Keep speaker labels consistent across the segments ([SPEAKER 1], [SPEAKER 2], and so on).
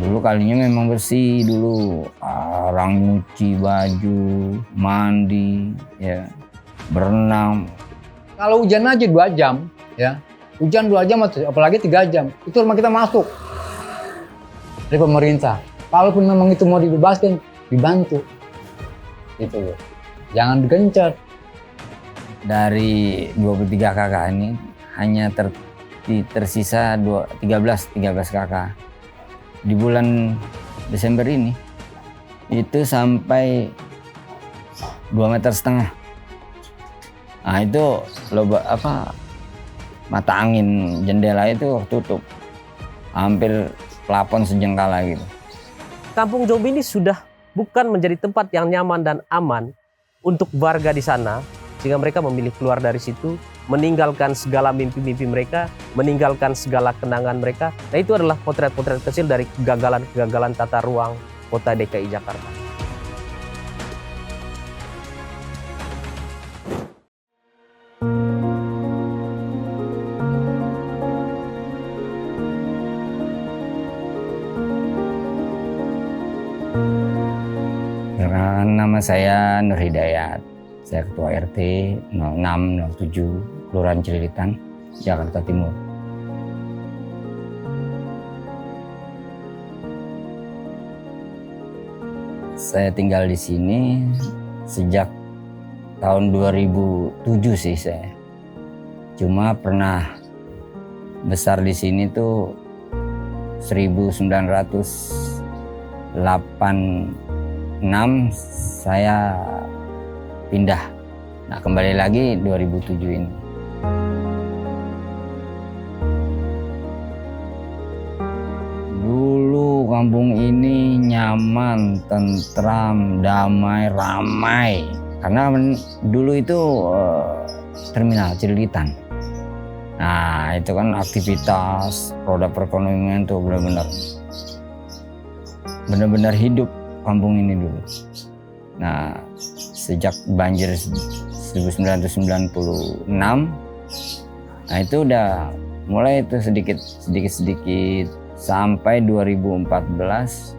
[SPEAKER 1] Dulu kalinya memang bersih dulu, orang nyuci baju, mandi, ya, berenang.
[SPEAKER 2] Kalau hujan aja 2 jam, ya, hujan 2 jam apalagi 3 jam, itu rumah kita masuk dari pemerintah. Kalaupun memang itu mau dibebaskan, dibantu, gitu loh. Jangan digencar.
[SPEAKER 1] Dari 23 kakak ini hanya tersisa 13 kakak. Di bulan Desember ini itu sampai 2,5 meter. Nah itu mata angin jendela itu tutup, hampir plafon sejengkala gitu.
[SPEAKER 3] Kampung Zombie ini sudah bukan menjadi tempat yang nyaman dan aman untuk warga di sana, sehingga mereka memilih keluar dari situ, meninggalkan segala mimpi-mimpi mereka, meninggalkan segala kenangan mereka. Nah, itu adalah potret-potret kecil dari kegagalan-kegagalan tata ruang kota DKI Jakarta.
[SPEAKER 1] Nama saya Nur Hidayat, saya Ketua RT 0607 Kelurahan Cililitan, Jakarta Timur. Saya tinggal di sini sejak tahun 2007 sih saya. Cuma pernah besar di sini tuh 1986 saya pindah. Nah, kembali lagi 2007 ini. Dulu kampung ini nyaman, tentram, damai, ramai. Karena dulu itu terminal Cililitan. Nah, itu kan aktivitas roda perekonomian tuh benar-benar hidup kampung ini dulu. Nah, sejak banjir 1996, nah itu udah mulai itu sedikit sampai 2014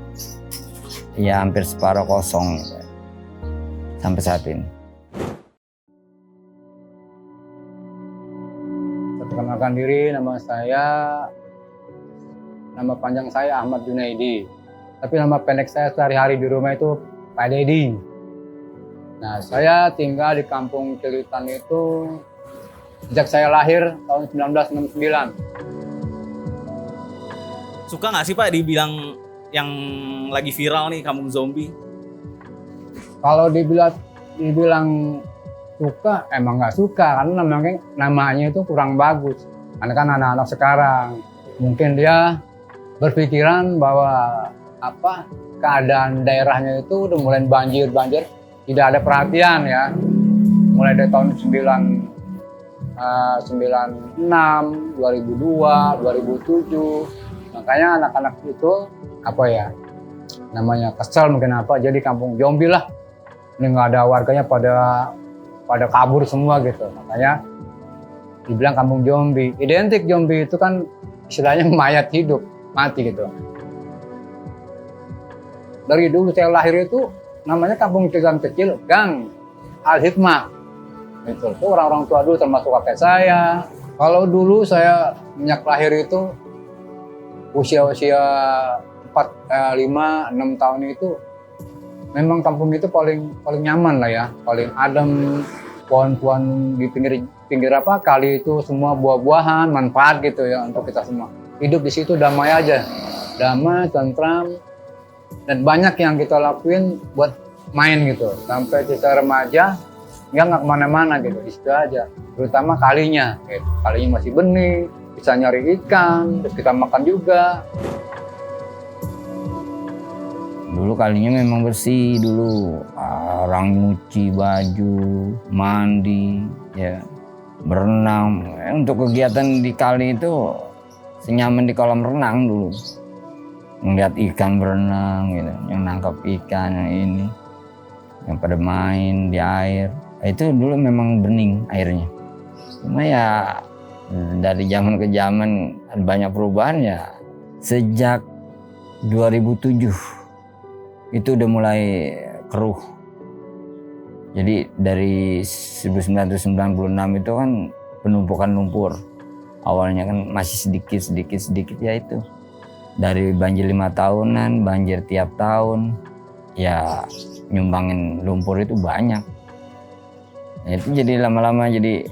[SPEAKER 1] ya hampir separuh kosong sampai saat ini.
[SPEAKER 2] Perkenalkan diri, nama panjang saya Ahmad Junaidi. Tapi nama pendek saya sehari-hari di rumah itu Pak Dedi. Nah, saya tinggal di kampung Cililitan itu sejak saya lahir tahun 1969.
[SPEAKER 4] Suka nggak sih Pak dibilang yang lagi viral nih kampung zombie?
[SPEAKER 2] Kalau dibilang suka, emang nggak suka karena namanya itu kurang bagus. Karena kan anak-anak sekarang mungkin dia berpikiran bahwa keadaan daerahnya itu udah mulai banjir, tidak ada perhatian ya. Mulai dari tahun 96, 2002, 2007. Makanya anak-anak itu namanya kesel mungkin jadi kampung zombie lah. Ini nggak ada warganya pada kabur semua gitu. Makanya dibilang kampung zombie. Identik zombie itu kan istilahnya mayat hidup, mati gitu. Dari dulu saya lahir itu namanya kampung Cililitan kecil, Gang Al-Hikmah. Itu orang-orang tua dulu termasuk kakek saya. Kalau dulu saya sejak lahir itu usia 5-6 tahun itu memang kampung itu paling nyaman lah ya, paling adem, pohon-pohon di pinggir kali itu semua buah-buahan, manfaat gitu ya untuk kita semua. Hidup di situ damai aja, damai, tentram. Dan banyak yang kita lakuin buat main gitu. Sampai kita remaja, nggak kemana-mana gitu, di situ aja. Terutama kalinya, gitu. Kalinya masih bening, bisa nyari ikan, terus kita makan juga.
[SPEAKER 1] Dulu kalinya memang bersih dulu, orang nyuci baju, mandi, ya, berenang. Untuk kegiatan di kali itu senyaman di kolam renang dulu. Ngeliat ikan berenang gitu, yang nangkap ikan yang ini, yang pada main di air. Itu dulu memang bening airnya. Cuma ya dari zaman ke zaman ada banyak perubahan ya. Sejak 2007 itu udah mulai keruh. Jadi dari 1996 itu kan penumpukan lumpur. Awalnya kan masih sedikit ya itu. Dari banjir 5 tahunan, banjir tiap tahun, ya nyumbangin lumpur itu banyak. Ya, itu jadi lama-lama jadi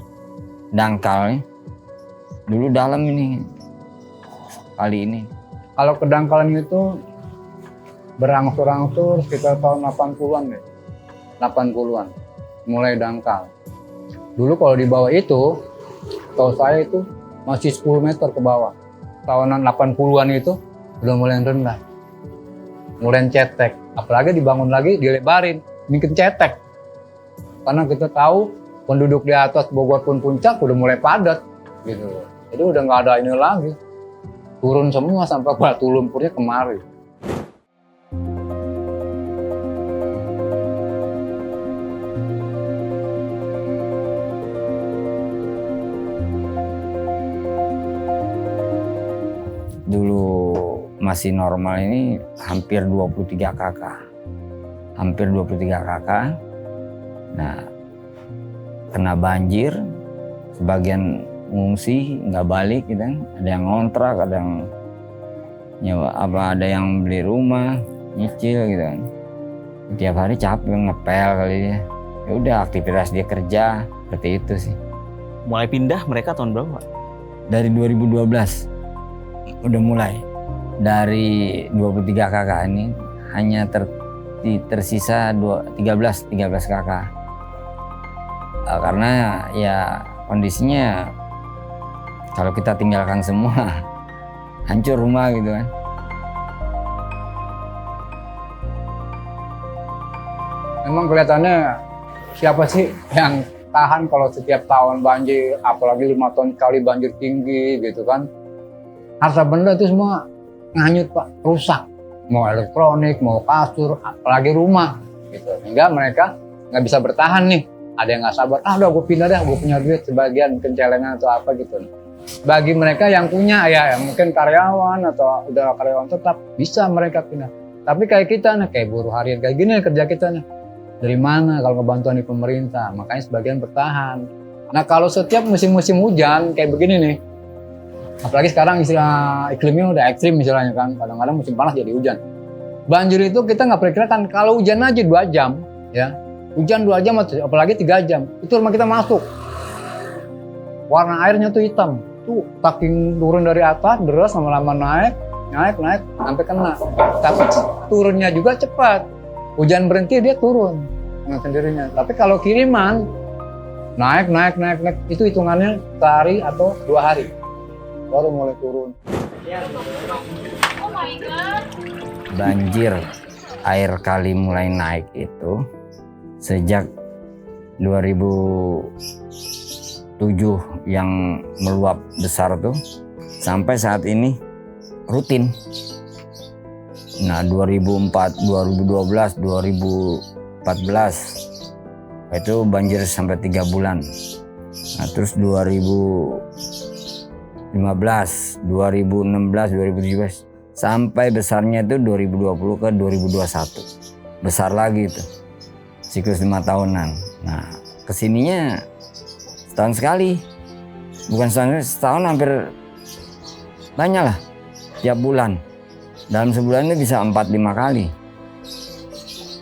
[SPEAKER 1] dangkal. Dulu dalam ini, kali ini.
[SPEAKER 2] Kalau kedangkalan itu berangsur-angsur sekitar tahun 80-an deh. 80-an, mulai dangkal. Dulu kalau di bawah itu, tahu saya itu masih 10 meter ke bawah. Tahunan 80-an itu udah mulai rendah, mulai cetek. Apalagi dibangun lagi, dilebarin, bikin cetek. Karena kita tahu penduduk di atas Bogor pun puncak udah mulai padat, gitu. Jadi udah nggak ada ini lagi, turun semua sampai batu lumpurnya kemari.
[SPEAKER 1] Dulu masih normal ini hampir 23 kakak. Hampir 23 kakak. Nah, kena banjir, sebagian ngungsi, nggak balik gitu kan. Ada yang ngontrak, ada yang nyewa, ada yang beli rumah, nyicil gitu kan. Tiap hari capek ngepel kali dia. Ya udah aktivitas dia kerja, seperti itu sih.
[SPEAKER 4] Mulai pindah mereka tahun berapa?
[SPEAKER 1] Dari 2012 udah mulai. Dari 23 kakak ini hanya tersisa 13 kakak. Karena ya kondisinya kalau kita tinggalkan semua hancur rumah gitu kan.
[SPEAKER 2] Memang kelihatannya siapa sih yang tahan kalau setiap tahun banjir, apalagi 5 tahun sekali banjir tinggi gitu kan. Harta benda itu semua nganyut Pak, rusak. Mau elektronik, mau kasur, apalagi rumah gitu. Sehingga mereka nggak bisa bertahan nih. Ada yang nggak sabar, udah gue pindah deh, gue punya duit sebagian mungkin celengan atau apa gitu. Bagi mereka yang punya ya mungkin karyawan atau udah karyawan tetap bisa mereka pindah. Tapi kayak kita nih, kayak buruh harian kayak gini kerja kita nih. Dari mana kalau kebantuan di pemerintah? Makanya sebagian bertahan. Nah kalau setiap musim-musim hujan kayak begini nih, apalagi sekarang istilah iklimnya udah ekstrim misalnya kan, kadang-kadang musim panas jadi hujan. Banjir itu kita nggak perkirakan, kalau hujan aja 2 jam, ya hujan 2 jam apalagi 3 jam, itu rumah kita masuk. Warna airnya tuh hitam, tuh saking turun dari atas, deras lama-lama naik, sampai kena. Tapi turunnya juga cepat, hujan berhenti dia turun dengan sendirinya. Tapi kalau kiriman, naik, itu hitungannya sehari atau 2 hari. Baru mulai turun.
[SPEAKER 1] Banjir air kali mulai naik itu sejak 2007 yang meluap besar tuh sampai saat ini rutin. Nah 2004, 2012, 2014 itu banjir sampai 3 bulan. Nah terus 2015, 2016, 2017 sampai besarnya itu 2020 ke 2021. Besar lagi itu. Siklus 5 tahunan. Nah, kesininya setahun sekali. Bukan setahun hampir banyak lah. Tiap bulan. Dalam sebulan itu bisa 4-5 kali.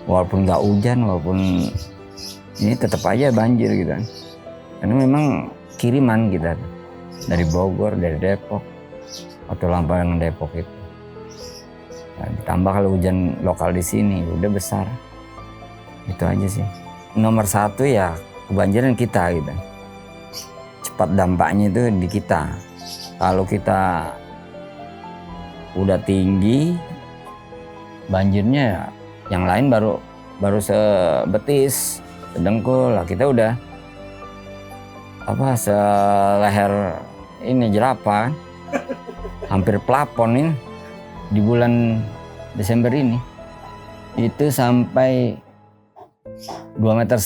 [SPEAKER 1] Walaupun nggak hujan, walaupun ini tetap aja banjir gitu kan. Karena memang kiriman kita. Dari Bogor, dari Depok, atau Lampangan Depok itu. Nah, ditambah kalau hujan lokal di sini udah besar, itu aja sih. Nomor 1 ya kebanjiran kita gitu. Cepat dampaknya itu di kita. Kalau kita udah tinggi, banjirnya ya, yang lain baru sebetis, sedengkul lah kita udah seleher ini jerapah hampir plafon ini di bulan Desember ini itu sampai 2,5 meter.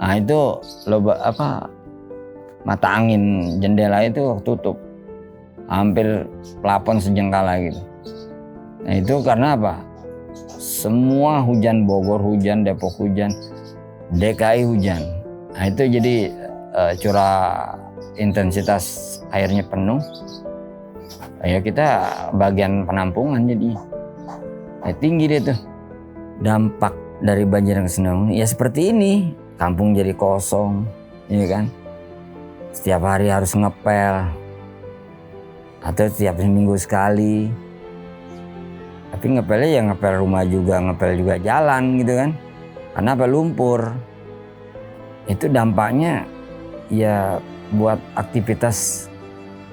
[SPEAKER 1] Nah itu mata angin jendela itu tutup, hampir plafon sejengkala gitu. Nah itu karena apa? Semua hujan, Bogor hujan, Depok hujan, DKI hujan. Nah itu jadi curah intensitas airnya penuh. Ya kita bagian penampungan jadi tinggi deh tuh. Dampak dari banjir yang kesini ya seperti ini, kampung jadi kosong, ya kan? Setiap hari harus ngepel atau setiap seminggu sekali. Tapi ngepelnya ya ngepel rumah juga, ngepel juga jalan gitu kan. Karena apa? Lumpur. Itu dampaknya ya buat aktivitas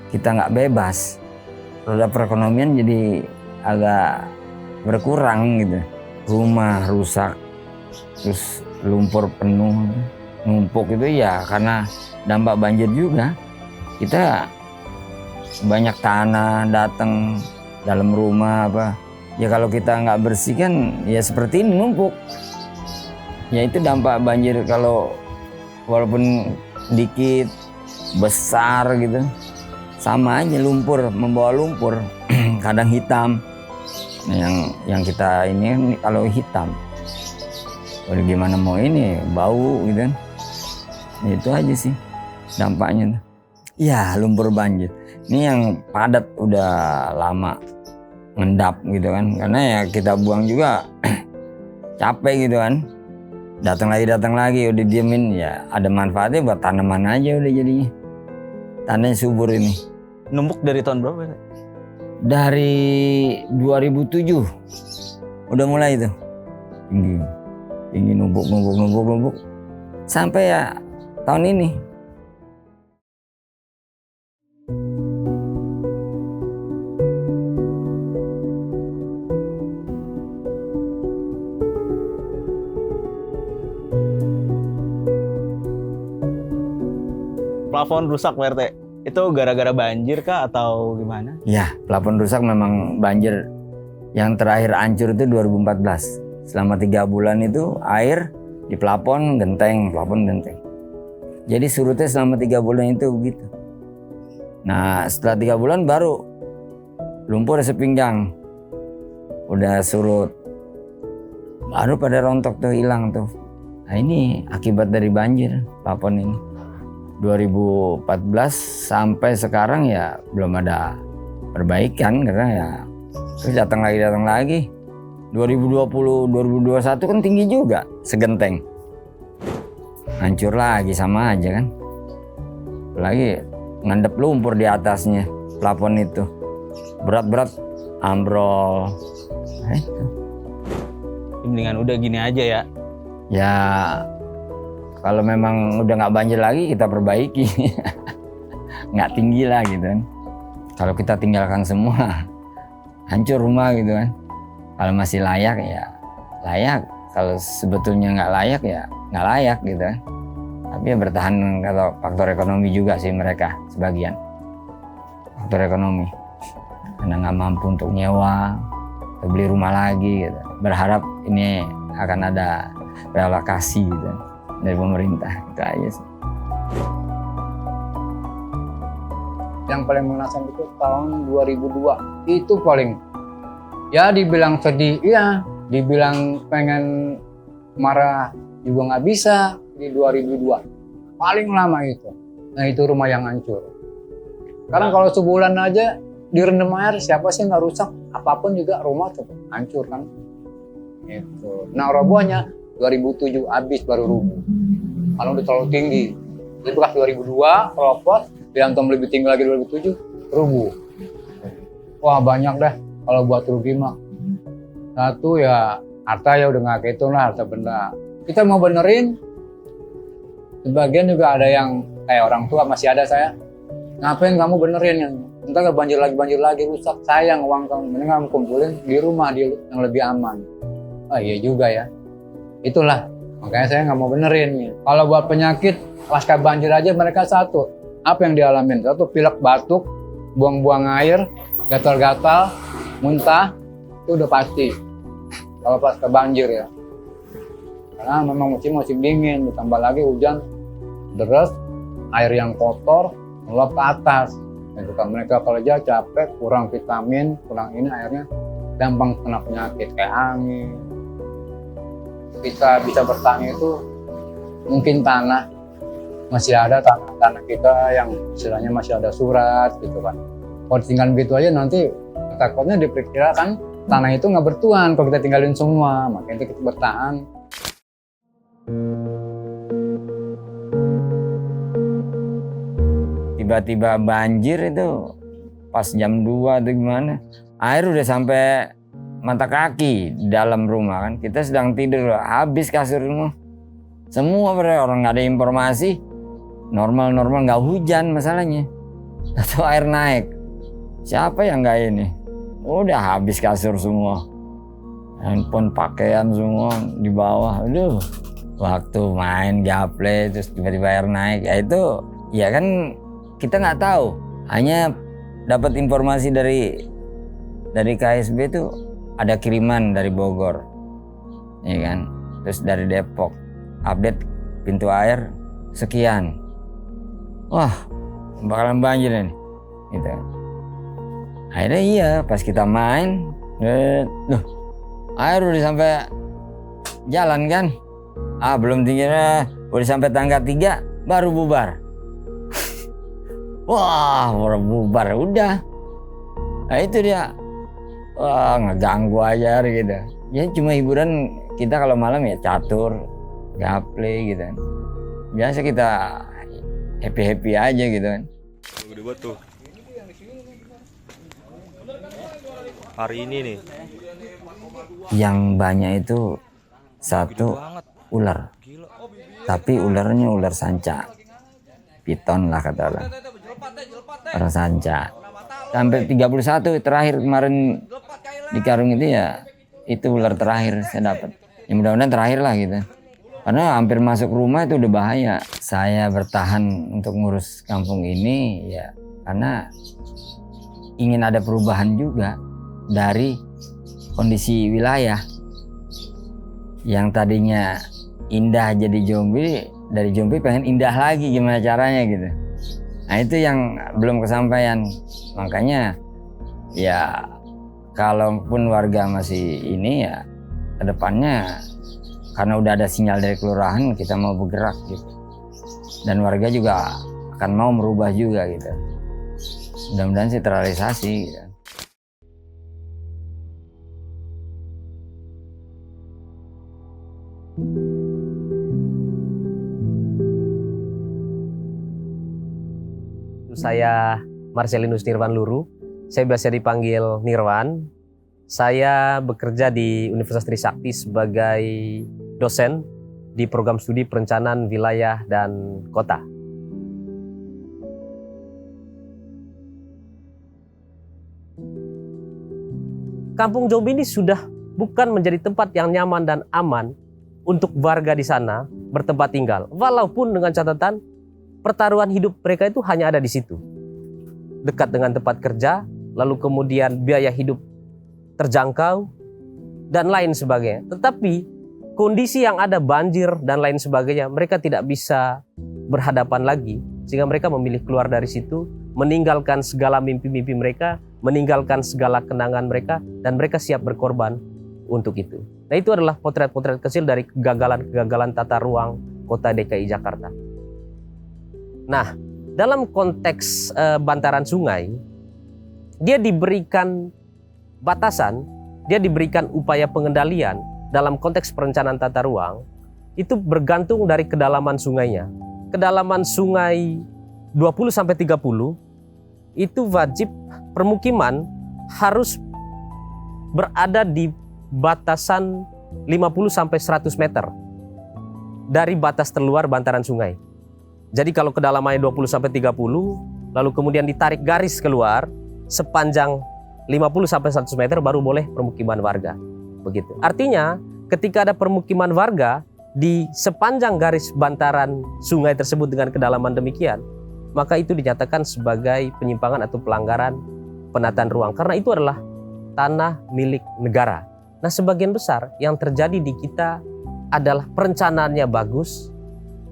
[SPEAKER 1] kita nggak bebas. Roda perekonomian jadi agak berkurang gitu. Rumah rusak, terus lumpur penuh, numpuk itu ya karena dampak banjir juga. Kita banyak tanah datang dalam rumah apa. Ya kalau kita nggak bersihkan ya seperti ini numpuk. Ya itu dampak banjir kalau walaupun dikit, besar gitu. Sama aja lumpur, membawa lumpur, kadang hitam. Nah, yang kita ini kalau hitam, udah gimana mau ini bau gitu kan? Itu aja sih dampaknya. Ya lumpur banjir. Ini yang padat udah lama ngendap gitu kan? Karena ya kita buang juga capek gitu kan? Datang lagi, udah diemin ya ada manfaatnya buat tanaman aja udah jadinya. Tanahnya subur ini.
[SPEAKER 4] Numpuk dari tahun berapa?
[SPEAKER 1] Dari 2007 udah mulai itu tinggi numpuk sampai ya tahun ini.
[SPEAKER 4] Plafon rusak Pak RT. Itu gara-gara banjir kah atau gimana?
[SPEAKER 1] Ya, plafon rusak memang banjir. Yang terakhir hancur itu 2014. Selama 3 bulan itu air di plafon genteng. Jadi surutnya selama 3 bulan itu begitu. Nah setelah 3 bulan baru lumpur sepinggang. Udah surut. Baru pada rontok tuh hilang tuh. Nah ini akibat dari banjir plafon ini. 2014 sampai sekarang ya belum ada perbaikan karena ya terus datang lagi 2020 2021 kan tinggi juga segenteng, hancur lagi sama aja kan, lagi ngendep lumpur di atasnya plafon itu berat ambrol. Nah, itu
[SPEAKER 4] Mendingan udah gini aja
[SPEAKER 1] ya. Kalau memang udah nggak banjir lagi kita perbaiki, nggak tinggi lah gitu kan. Kalau kita tinggalkan semua, hancur rumah gitu kan. Kalau masih layak ya layak. Kalau sebetulnya nggak layak ya nggak layak gitu kan. Tapi ya bertahan kalau faktor ekonomi juga sih mereka sebagian. Faktor ekonomi, karena nggak mampu untuk nyewa, atau beli rumah lagi gitu. Berharap ini akan ada relokasi gitu dari pemerintah, itu aja sih.
[SPEAKER 2] Yang paling mengenaskan itu tahun 2002 itu paling ya dibilang sedih iya, dibilang pengen marah juga nggak bisa. Di 2002 paling lama itu. Nah itu rumah yang hancur. Karena kalau sebulan aja direndam air, siapa sih nggak rusak? Apapun juga rumah cukup hancur kan. Itu. Nah robohnya 2007 habis baru rubuh. Kalau udah terlalu tinggi. Jadi bekas 2002 keropos, dihantam lebih tinggi lagi 2007 rubuh. Wah banyak dah kalau buat rugi mah. Satu ya harta ya udah nggak kehitung lah, harta benda. Kita mau benerin. Sebagian juga ada yang kayak orang tua masih ada saya. Ngapain kamu benerin yang entar banjir lagi rusak, sayang uang kamu. Mending kamu kumpulin di rumah dia yang lebih aman. Oh iya juga ya. Itulah makanya saya nggak mau benerin. Kalau buat penyakit pasca banjir aja mereka satu apa yang dialamin? Satu pilek batuk, buang-buang air, gatal-gatal, muntah, itu udah pasti. Kalau pas ke banjir ya. Karena memang musim dingin, ditambah lagi hujan deras, air yang kotor meluap ke atas. Itu kan mereka kerja capek, kurang vitamin, kurang ini, airnya gampang kena penyakit kayak angin. Kita bisa bertani itu mungkin tanah masih ada, tanah kita yang istilahnya masih ada surat gitu kan. Kalau tinggal begitu aja nanti takutnya diperkirakan tanah itu nggak bertuan kalau kita tinggalin semua, makanya kita bertahan.
[SPEAKER 1] Tiba-tiba banjir itu pas jam 2 atau gimana, air udah sampai mata kaki di dalam rumah kan. Kita sedang tidur, habis kasur semua orang nggak ada informasi, normal nggak hujan masalahnya, atau air naik. Siapa yang nggak ini? Udah habis kasur semua, handphone, pakaian semua di bawah. Aduh, waktu main gaple terus tiba-tiba air naik, ya itu ya kan kita nggak tahu, hanya dapat informasi dari KSB itu ada kiriman dari Bogor, ya kan, terus dari Depok update pintu air sekian, wah bakalan banjir nih, gitu. Akhirnya iya pas kita main, loh air udah sampai jalan kan, belum tingginya udah sampai tangga 3 baru bubar. Wah, baru bubar udah. Nah itu dia. Wah, ngeganggu aja gitu. Ya cuma hiburan kita kalau malam ya catur, gaple gitu kan. Biasa kita happy aja gitu kan.
[SPEAKER 5] Gede banget tuh. Hari ini nih.
[SPEAKER 1] Yang banyak itu satu ular. Tapi ularnya ular sanca. Piton lah kata orang. Ular sanca. Sampai 31 terakhir kemarin di karung itu ya, itu ular terakhir saya dapat. Ya mudah-mudahan terakhir lah gitu. Karena hampir masuk rumah itu udah bahaya. Saya bertahan untuk ngurus kampung ini ya karena ingin ada perubahan juga dari kondisi wilayah yang tadinya indah jadi Jombe, dari Jombe pengen indah lagi, gimana caranya gitu. Nah itu yang belum kesampaian, makanya ya kalaupun warga masih ini ya kedepannya karena udah ada sinyal dari kelurahan kita mau bergerak gitu, dan warga juga akan mau merubah juga gitu. Mudah-mudahan sih terrealisasi gitu.
[SPEAKER 3] Saya Marcelinus Nirwan Luru, saya biasa dipanggil Nirwan. Saya bekerja di Universitas Trisakti sebagai dosen di program studi perencanaan wilayah dan kota. Kampung Jombe ini sudah bukan menjadi tempat yang nyaman dan aman untuk warga di sana bertempat tinggal. Walaupun dengan catatan pertaruhan hidup mereka itu hanya ada di situ. Dekat dengan tempat kerja, lalu kemudian biaya hidup terjangkau, dan lain sebagainya. Tetapi kondisi yang ada banjir dan lain sebagainya, mereka tidak bisa berhadapan lagi. Sehingga mereka memilih keluar dari situ, meninggalkan segala mimpi-mimpi mereka, meninggalkan segala kenangan mereka, dan mereka siap berkorban untuk itu. Nah itu adalah potret-potret kecil dari kegagalan-kegagalan tata ruang kota DKI Jakarta. Nah, dalam konteks bantaran sungai, dia diberikan batasan, dia diberikan upaya pengendalian dalam konteks perencanaan tata ruang, itu bergantung dari kedalaman sungainya. Kedalaman sungai 20-30, itu wajib permukiman harus berada di batasan 50-100 meter dari batas terluar bantaran sungai. Jadi kalau kedalamannya 20-30, lalu kemudian ditarik garis keluar sepanjang 50-100 meter baru boleh permukiman warga. Begitu. Artinya ketika ada permukiman warga di sepanjang garis bantaran sungai tersebut dengan kedalaman demikian, maka itu dinyatakan sebagai penyimpangan atau pelanggaran penataan ruang karena itu adalah tanah milik negara. Nah, sebagian besar yang terjadi di kita adalah perencanaannya bagus,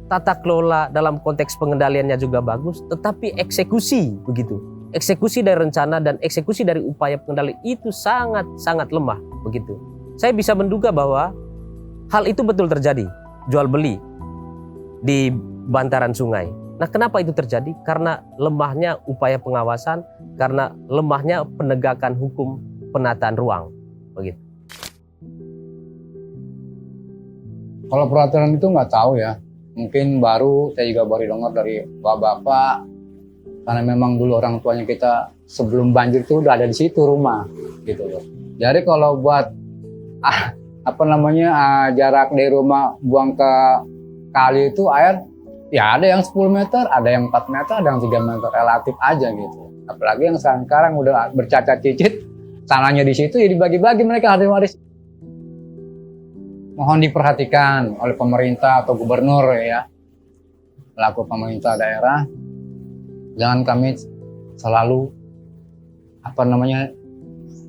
[SPEAKER 3] tata kelola dalam konteks pengendaliannya juga bagus, tetapi eksekusi begitu. Eksekusi dari rencana dan eksekusi dari upaya pengendalian itu sangat lemah begitu. Saya bisa menduga bahwa hal itu betul terjadi, jual beli di bantaran sungai. Nah, kenapa itu terjadi? Karena lemahnya upaya pengawasan, karena lemahnya penegakan hukum penataan ruang begitu.
[SPEAKER 2] Kalau peraturan itu nggak tahu ya, mungkin saya juga baru dengar dari bapak-bapak, karena memang dulu orang tuanya kita sebelum banjir itu udah ada di situ rumah, gitu loh. Jadi kalau buat jarak dari rumah buang ke kali itu air, ya ada yang 10 meter, ada yang 4 meter, ada yang 3 meter, relatif aja gitu. Apalagi yang sekarang udah bercacat cicit, tanahnya di situ ya dibagi-bagi mereka ahli waris. Mohon diperhatikan oleh pemerintah atau gubernur ya, pelaku pemerintah daerah. Jangan kami selalu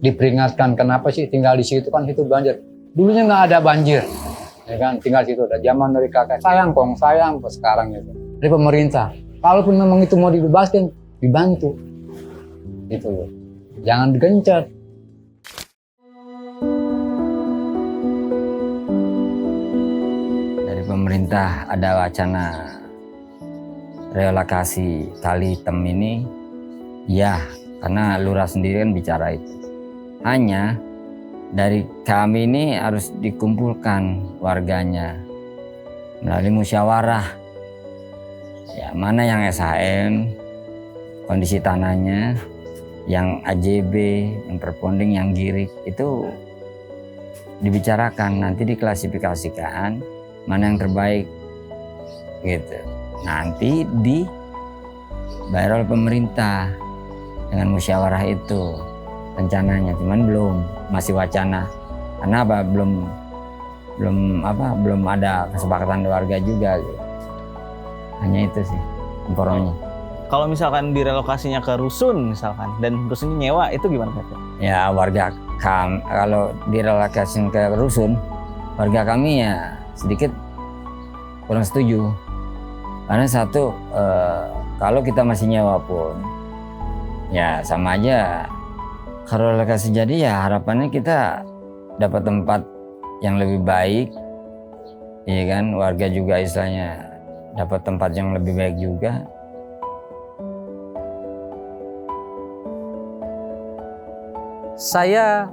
[SPEAKER 2] diperingatkan, kenapa sih tinggal di situ, kan itu banjir. Dulunya nggak ada banjir, ya kan, tinggal di situ udah zaman dari kakek sayang sekarang itu dari pemerintah. Kalaupun memang itu mau dibebaskan, dibantu, gitu loh. Jangan digencet.
[SPEAKER 1] Pemerintah ada wacana relokasi kali hitam ini, ya, karena lurah sendiri kan bicara itu. Hanya dari kami ini harus dikumpulkan warganya melalui musyawarah. Ya, mana yang SHM, kondisi tanahnya, yang AJB, yang perponding, yang girik, itu dibicarakan, nanti diklasifikasikan mana yang terbaik gitu. Nanti dibayar oleh pemerintah dengan musyawarah itu rencananya, cuman masih wacana. Karena belum ada kesepakatan warga juga gitu. Hanya itu sih informasinya.
[SPEAKER 4] Kalau misalkan direlokasinya ke rusun misalkan dan rusunnya nyewa, itu gimana Pak?
[SPEAKER 1] Ya, kalau direlokasi ke rusun, warga kami ya sedikit kurang setuju. Karena satu, kalau kita masih nyewa pun ya sama aja. Kalau relokasi jadi ya harapannya kita dapat tempat yang lebih baik, ya kan, warga juga istilahnya dapat tempat yang lebih baik juga.
[SPEAKER 3] Saya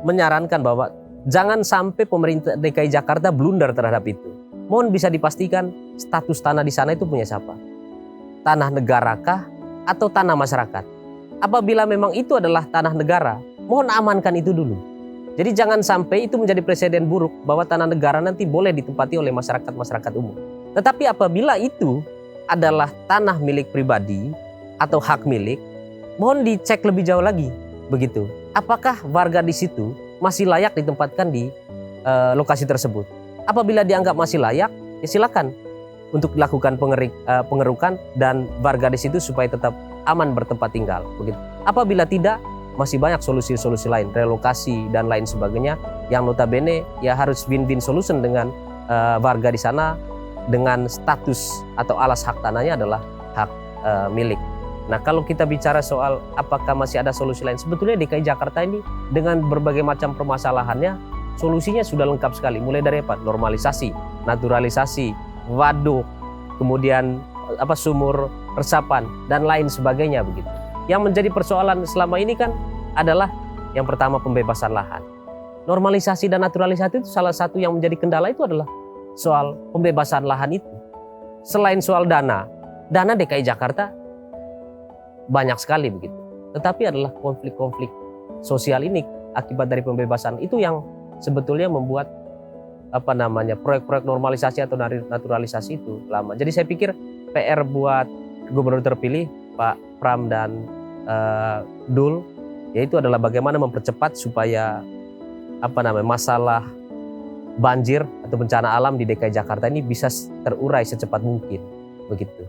[SPEAKER 3] menyarankan bahwa jangan sampai pemerintah DKI Jakarta blunder terhadap itu. Mohon bisa dipastikan status tanah di sana itu punya siapa? Tanah negarakah atau tanah masyarakat? Apabila memang itu adalah tanah negara, mohon amankan itu dulu. Jadi jangan sampai itu menjadi presiden buruk bahwa tanah negara nanti boleh ditempati oleh masyarakat umum. Tetapi apabila itu adalah tanah milik pribadi atau hak milik, mohon dicek lebih jauh lagi. Begitu. Apakah warga di situ masih layak ditempatkan di lokasi tersebut? Apabila dianggap masih layak, ya silakan untuk dilakukan pengerukan dan warga di situ supaya tetap aman bertempat tinggal. Begitu. Apabila tidak, masih banyak solusi-solusi lain, relokasi dan lain sebagainya yang notabene ya harus win-win solution dengan warga di sana dengan status atau alas hak tanahnya adalah hak milik. Nah, kalau kita bicara soal apakah masih ada solusi lain, sebetulnya DKI Jakarta ini dengan berbagai macam permasalahannya, solusinya sudah lengkap sekali. Mulai dari apa? Normalisasi, naturalisasi, waduk, kemudian sumur resapan dan lain sebagainya begitu. Yang menjadi persoalan selama ini kan adalah yang pertama pembebasan lahan. Normalisasi dan naturalisasi itu salah satu yang menjadi kendala itu adalah soal pembebasan lahan itu. Selain soal dana DKI Jakarta banyak sekali begitu. Tetapi adalah konflik-konflik sosial ini akibat dari pembebasan itu yang sebetulnya membuat proyek-proyek normalisasi atau naturalisasi itu lama. Jadi saya pikir PR buat gubernur terpilih Pak Pram dan Dul yaitu adalah bagaimana mempercepat supaya masalah banjir atau bencana alam di DKI Jakarta ini bisa terurai secepat mungkin begitu.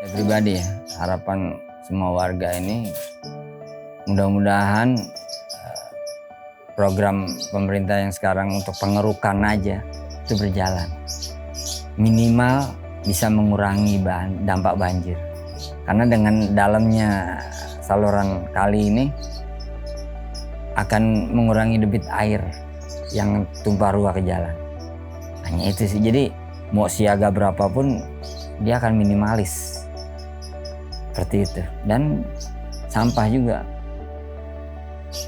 [SPEAKER 1] Pribadi ya, harapan semua warga ini mudah-mudahan program pemerintah yang sekarang untuk pengerukan aja itu berjalan. Minimal bisa mengurangi dampak banjir. Karena dengan dalamnya saluran kali ini akan mengurangi debit air yang tumpah ruah ke jalan. Hanya itu sih. Jadi mau siaga berapapun dia akan minimalis. Seperti itu. Dan sampah juga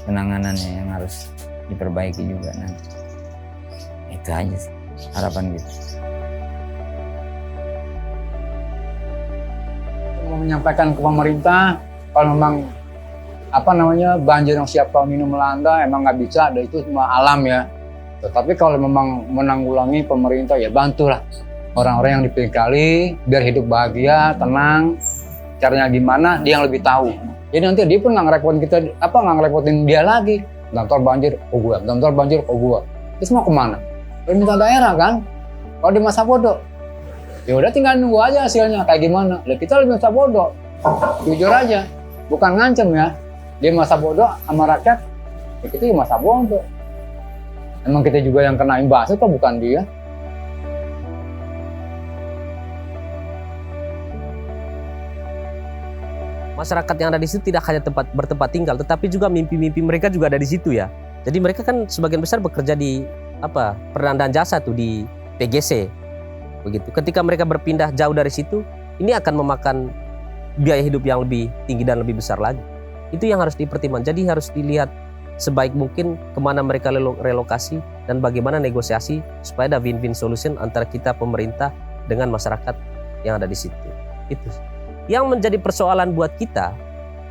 [SPEAKER 1] penanganannya yang harus diperbaiki juga nanti. Itu aja sih harapan kita.
[SPEAKER 2] Mau menyampaikan ke pemerintah kalau memang banjir yang siap tahun ini melanda emang nggak bisa, dan itu cuma alam ya. Tetapi kalau memang menanggulangi pemerintah ya bantulah orang-orang yang di pinggir kali biar hidup bahagia, tenang. Caranya gimana dia yang lebih tahu. Jadi nanti dia pun nggak ngerepotin kita, nggak ngerepotin dia lagi. Bentar banjir, bentar banjir, gua. Terus mau kemana? Pemerintah daerah kan. Kalau di masa bodoh, ya udah tinggal nunggu aja hasilnya kayak gimana. Lah kita lebih masa bodoh, jujur aja, bukan ngancem ya. Dia masa bodoh sama rakyat, ya kita juga masa bodoh. Emang kita juga yang kena imbasnya kok, bukan dia.
[SPEAKER 3] Masyarakat yang ada di situ tidak hanya bertempat tinggal, tetapi juga mimpi-mimpi mereka juga ada di situ ya. Jadi mereka kan sebagian besar bekerja di penandaan jasa tuh di PGC. Begitu. Ketika mereka berpindah jauh dari situ, ini akan memakan biaya hidup yang lebih tinggi dan lebih besar lagi. Itu yang harus dipertimbangkan. Jadi harus dilihat sebaik mungkin kemana mereka relokasi dan bagaimana negosiasi supaya ada win-win solution antara kita pemerintah dengan masyarakat yang ada di situ. Itu. Yang menjadi persoalan buat kita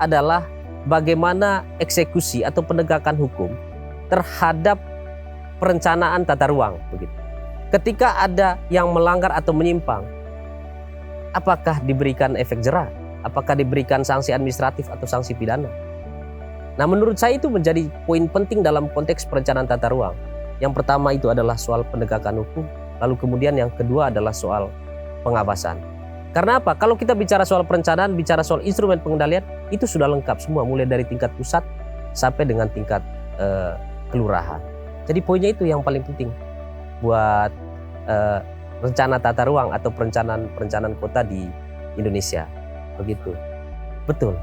[SPEAKER 3] adalah bagaimana eksekusi atau penegakan hukum terhadap perencanaan tata ruang. Begitu. Ketika ada yang melanggar atau menyimpang, apakah diberikan efek jera? Apakah diberikan sanksi administratif atau sanksi pidana? Nah, menurut saya itu menjadi poin penting dalam konteks perencanaan tata ruang. Yang pertama itu adalah soal penegakan hukum, lalu kemudian yang kedua adalah soal pengawasan. Karena apa? Kalau kita bicara soal perencanaan, bicara soal instrumen pengendalian, itu sudah lengkap semua, mulai dari tingkat pusat sampai dengan tingkat kelurahan. Jadi poinnya itu yang paling penting buat rencana tata ruang atau perencanaan kota di Indonesia. Begitu. Betul.